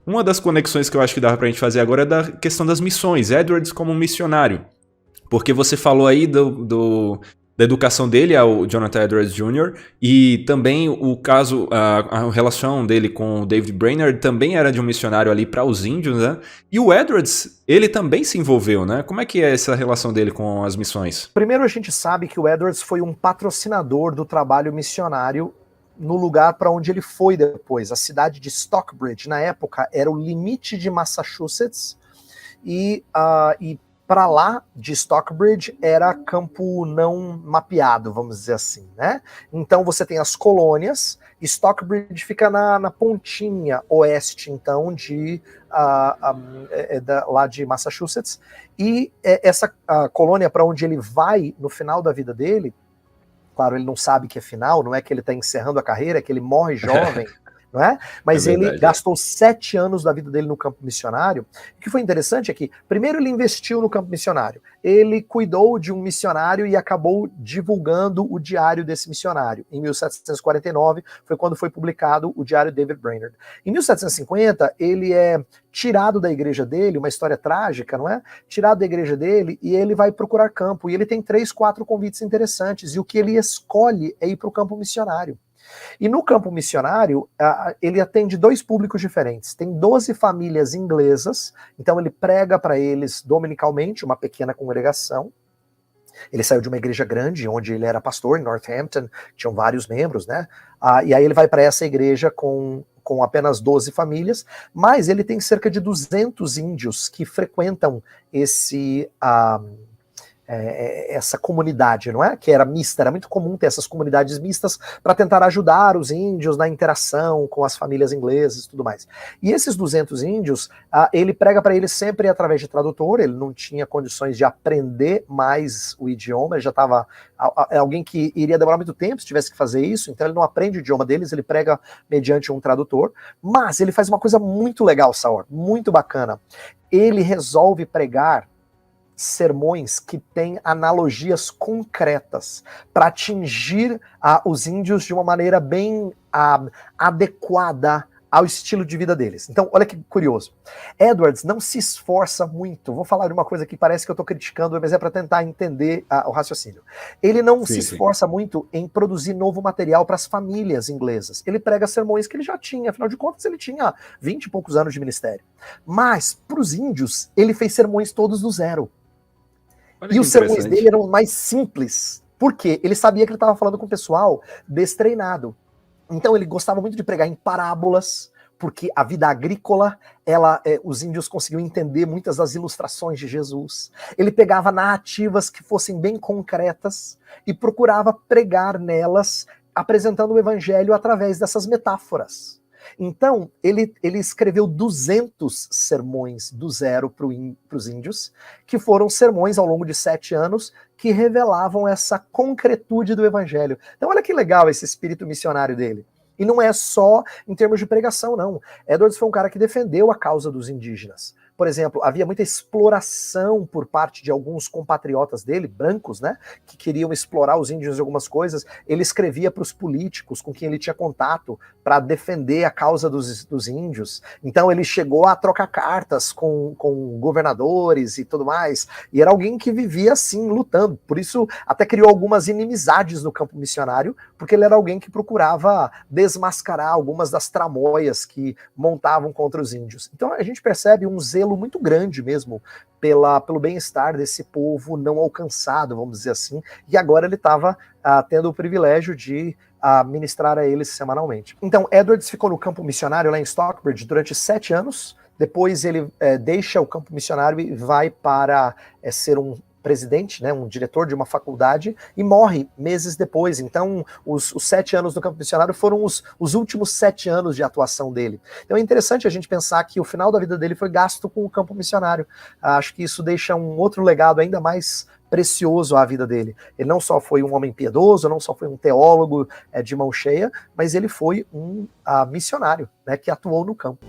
Uma das conexões que eu acho que dava pra gente fazer agora é da questão das missões, Edwards como um missionário. Porque você falou aí da educação dele, ao Jonathan Edwards Jr., e também o caso, a relação dele com o David Brainerd também era de um missionário ali para os índios, né? E o Edwards, ele também se envolveu, né? Como é que é essa relação dele com as missões? Primeiro, a gente sabe que o Edwards foi um patrocinador do trabalho missionário no lugar para onde ele foi depois. A cidade de Stockbridge, na época, era o limite de Massachusetts, e para lá de Stockbridge era campo não mapeado, vamos dizer assim, né? Então você tem as colônias, Stockbridge fica na pontinha oeste, então, lá de Massachusetts, e essa colônia para onde ele vai no final da vida dele, claro, ele não sabe que é final, não é que ele está encerrando a carreira, é que ele morre jovem, não é? Mas ele gastou 7 anos da vida dele no campo missionário. O que foi interessante é que, primeiro, ele investiu no campo missionário. Ele cuidou de um missionário e acabou divulgando o diário desse missionário. Em 1749 foi quando foi publicado o diário David Brainerd. Em 1750, ele é tirado da igreja dele, uma história trágica, não é? Tirado da igreja dele, e ele vai procurar campo. E ele tem 3, 4 convites interessantes. E o que ele escolhe é ir para o campo missionário. E no campo missionário, ele atende 2 públicos diferentes. Tem 12 famílias inglesas, então ele prega para eles dominicalmente, uma pequena congregação. Ele saiu de uma igreja grande, onde ele era pastor, em Northampton, tinham vários membros, né? E aí ele vai para essa igreja com apenas 12 famílias, mas ele tem cerca de 200 índios que frequentam essa comunidade, não é? Que era mista, era muito comum ter essas comunidades mistas para tentar ajudar os índios na interação com as famílias inglesas e tudo mais. E esses 200 índios, ele prega para eles sempre através de tradutor, ele não tinha condições de aprender mais o idioma, ele já estava alguém que iria demorar muito tempo se tivesse que fazer isso, então ele não aprende o idioma deles, ele prega mediante um tradutor, mas ele faz uma coisa muito legal, Saur, muito bacana. Ele resolve pregar sermões que têm analogias concretas para atingir os índios de uma maneira bem adequada ao estilo de vida deles. Então, olha que curioso. Edwards não se esforça muito. Vou falar de uma coisa que parece que eu estou criticando, mas é para tentar entender o raciocínio. Ele não se esforça muito em produzir novo material para as famílias inglesas. Ele prega sermões que ele já tinha, afinal de contas ele tinha 20 e poucos anos de ministério. Mas, para os índios, ele fez sermões todos do zero. E os sermões dele eram mais simples. Por quê? Ele sabia que ele estava falando com o pessoal destreinado. Então ele gostava muito de pregar em parábolas, porque a vida agrícola, os índios conseguiam entender muitas das ilustrações de Jesus. Ele pegava narrativas que fossem bem concretas e procurava pregar nelas, apresentando o evangelho através dessas metáforas. Então, ele escreveu 200 sermões do zero para os índios, que foram sermões ao longo de 7 anos, que revelavam essa concretude do evangelho. Então, olha que legal esse espírito missionário dele. E não é só em termos de pregação, não. Edwards foi um cara que defendeu a causa dos indígenas. Por exemplo, havia muita exploração por parte de alguns compatriotas dele, brancos, né, que queriam explorar os índios de algumas coisas. Ele escrevia para os políticos com quem ele tinha contato para defender a causa dos índios. Então ele chegou a trocar cartas com governadores e tudo mais. E era alguém que vivia assim, lutando. Por isso até criou algumas inimizades no campo missionário, porque ele era alguém que procurava desmascarar algumas das tramóias que montavam contra os índios. Então a gente percebe um zelo muito grande mesmo pelo bem-estar desse povo não alcançado, vamos dizer assim, e agora ele estava tendo o privilégio de ministrar a eles semanalmente. Então Edwards ficou no campo missionário lá em Stockbridge durante 7 anos, depois ele deixa o campo missionário e vai para ser um presidente, né, um diretor de uma faculdade, e morre meses depois. Então, os 7 anos do campo missionário foram os últimos 7 anos de atuação dele. Então é interessante a gente pensar que o final da vida dele foi gasto com o campo missionário. Acho que isso deixa um outro legado ainda mais precioso à vida dele. Ele não só foi um homem piedoso, não só foi um teólogo de mão cheia, mas ele foi um missionário, né, que atuou no campo.